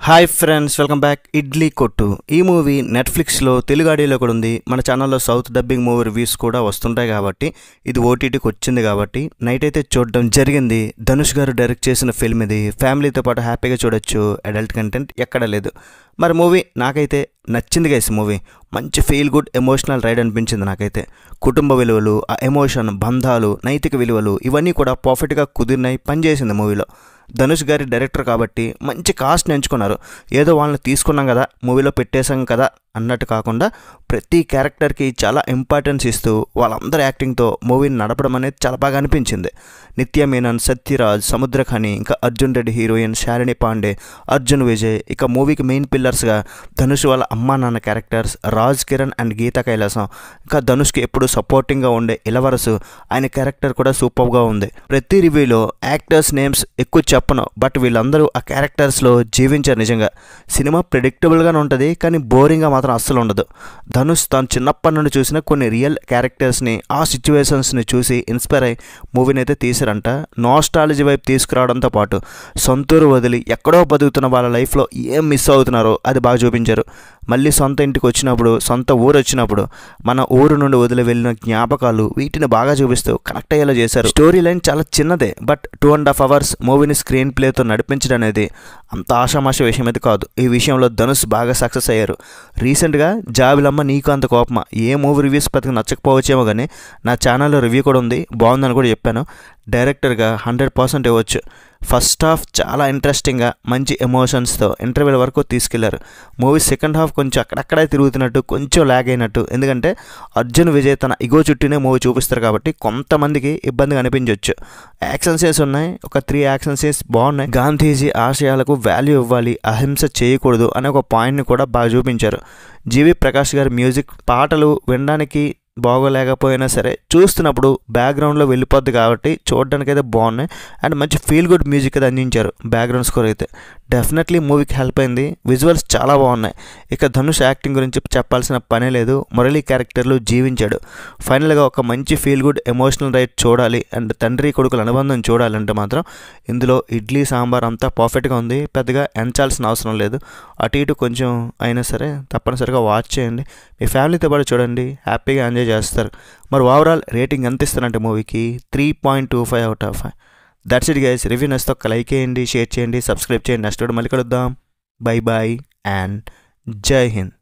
Hi friends, welcome back. Idli కొట్టు ఈ movie నెట్ఫ్లిక్స్లో తెలుగు ఆడియోలో కూడా ఉంది. మన ఛానల్లో సౌత్ డబ్బింగ్ మూవీ రివ్యూస్ కూడా వస్తుంటాయి కాబట్టి ఇది ఓటీటీకి వచ్చింది కాబట్టి నైట్ అయితే చూడడం జరిగింది. ధనుష్ గారు డైరెక్ట్ చేసిన ఫిల్మ్ ఇది. ఫ్యామిలీతో పాటు హ్యాపీగా చూడొచ్చు. అడల్ట్ కంటెంట్ ఎక్కడ లేదు. మరి మూవీ నాకైతే నచ్చింది గైస్. మూవీ మంచి ఫీల్ గుడ్ ఎమోషనల్ రైడ్ అనిపించింది నాకైతే. కుటుంబ విలువలు, ఆ ఎమోషన్, బంధాలు, నైతిక విలువలు ఇవన్నీ కూడా పర్ఫెక్ట్గా కుదిరినాయి, పనిచేసింది మూవీలో. ధనుష్ గారి డైరెక్టర్ కాబట్టి మంచి కాస్ట్ని ఎంచుకున్నారు. ఏదో వాళ్ళని తీసుకున్నాం కదా, మూవీలో పెట్టేశాం కదా అన్నట్టు కాకుండా ప్రతి క్యారెక్టర్కి చాలా ఇంపార్టెన్స్ ఇస్తూ వాళ్ళందరి యాక్టింగ్తో మూవీని నడపడం అనేది చాలా బాగా అనిపించింది. నిత్య మీనన్, సత్యరాజ్, సముద్రఖని, ఇంకా అర్జున్ రెడ్డి హీరోయిన్, శాలిని పాండే, అర్జున్ విజయ్, ఇక మూవీకి మెయిన్ పిల్లర్స్గా ధనుష్ వాళ్ళ అమ్మా నాన్న క్యారెక్టర్స్ రాజ్ కిరణ్ అండ్ గీతా కైలాసం, ఇంకా ధనుష్కి ఎప్పుడు సపోర్టింగ్గా ఉండే ఇలవరసు, ఆయన క్యారెక్టర్ కూడా సూపర్గా ఉంది. ప్రతి రివ్యూలో యాక్టర్స్ నేమ్స్ ఎక్కువ చెప్పను, బట్ వీళ్ళందరూ ఆ క్యారెక్టర్స్లో జీవించారు. నిజంగా సినిమా ప్రెడిక్టబుల్గానే ఉంటుంది, కానీ బోరింగ్గా మాత్రం అస్సలు ఉండదు. ధనుష్ తాను చిన్నప్పటి నుండి చూసిన కొన్ని రియల్ క్యారెక్టర్స్ని, ఆ సిచ్యువేషన్స్ని చూసి ఇన్స్పైర్ అయ్యి మూవీని అయితే తీశారంట. నాస్టాలజీ వైపు తీసుకురావడంతో పాటు సొంతూరు వదిలి ఎక్కడో బతుకుతున్న వాళ్ళ లైఫ్లో ఏం మిస్ అవుతున్నారో అది బాగా చూపించారు. మళ్ళీ సొంత ఇంటికి వచ్చినప్పుడు, సొంత ఊరు వచ్చినప్పుడు మన ఊరు నుండి వదిలి వెళ్ళిన జ్ఞాపకాలు, వీటిని బాగా చూపిస్తూ కనెక్ట్ అయ్యేలా చేశారు. స్టోరీ లైన్ చాలా చిన్నదే, బట్ 2.5 hours మూవీని స్క్రీన్ ప్లేతో నడిపించడం అనేది అంత ఆషామాష విషయం అయితే కాదు. ఈ విషయంలో ధనుష్ బాగా సక్సెస్ అయ్యారు. రీసెంట్గా జాబిలమ్మ నీకు అంత కోపమా ఏ మూవీ రివ్యూస్ పెద్దగా నచ్చకపోవచ్చేమో, కానీ నా ఛానల్లో రివ్యూ కూడా ఉంది, బాగుందని కూడా చెప్పాను. డైరెక్టర్గా 100% ఇవ్వచ్చు. ఫస్ట్ హాఫ్ చాలా ఇంట్రెస్టింగ్గా మంచి ఎమోషన్స్తో ఇంటర్వెల్ వరకు తీసుకెళ్లారు. మూవీ సెకండ్ హాఫ్ కొంచెం అక్కడక్కడే తిరుగుతున్నట్టు, కొంచెం ల్యాగ్ అయినట్టు. ఎందుకంటే అర్జున్ విజయ్ తన ఇగో చుట్టూనే మూవీ చూపిస్తారు కాబట్టి కొంతమందికి ఇబ్బందిగా అనిపించవచ్చు. యాక్షన్ సీన్స్ ఉన్నాయి, ఒక 3 యాక్షన్ సీన్స్ బాగున్నాయి. గాంధీజీ ఆశయాలకు వాల్యూ ఇవ్వాలి, అహింస చేయకూడదు అనే ఒక పాయింట్ని కూడా బాగా చూపించారు. జీవి ప్రకాష్ గారి మ్యూజిక్, పాటలు వినడానికి బాగోలేకపోయినా సరే చూస్తున్నప్పుడు బ్యాక్గ్రౌండ్లో వెళ్ళిపోద్ది కాబట్టి చూడడానికి అయితే బాగున్నాయి. అండ్ మంచి ఫీల్ గుడ్ మ్యూజిక్ అయితే అందించారు. బ్యాక్గ్రౌండ్ స్కోర్ అయితే డెఫినెట్లీ మూవీకి హెల్ప్ అయింది. విజువల్స్ చాలా బాగున్నాయి. ఇక ధనుష్ యాక్టింగ్ గురించి చెప్పాల్సిన పనే లేదు. మురళీ క్యారెక్టర్లు జీవించాడు. ఫైనల్గా ఒక మంచి ఫీల్ గుడ్ ఎమోషనల్ రైడ్ చూడాలి అండ్ తండ్రి కొడుకుల అనుబంధం చూడాలంటే మాత్రం ఇందులో ఇడ్లీ సాంబార్ అంతా పర్ఫెక్ట్గా ఉంది. పెద్దగా ఎంచాల్సిన అవసరం లేదు. అటు ఇటు కొంచెం అయినా సరే తప్పనిసరిగా వాచ్ చేయండి. మీ ఫ్యామిలీతో పాటు చూడండి, హ్యాపీగా ఎంజాయ్ చేస్తారు. మరి ఓవరాల్ రేటింగ్ ఎంత ఇస్తారంటే మూవీకి 3.25 out of 5. That's it guys. Review నచ్చితే ఒక లైక్ చేయండి, షేర్ చేయండి, సబ్స్క్రైబ్ చేయండి. నెక్స్ట్ వీడియో మళ్ళీ కలుద్దాం. బై బాయ్ అండ్ జై హింద్.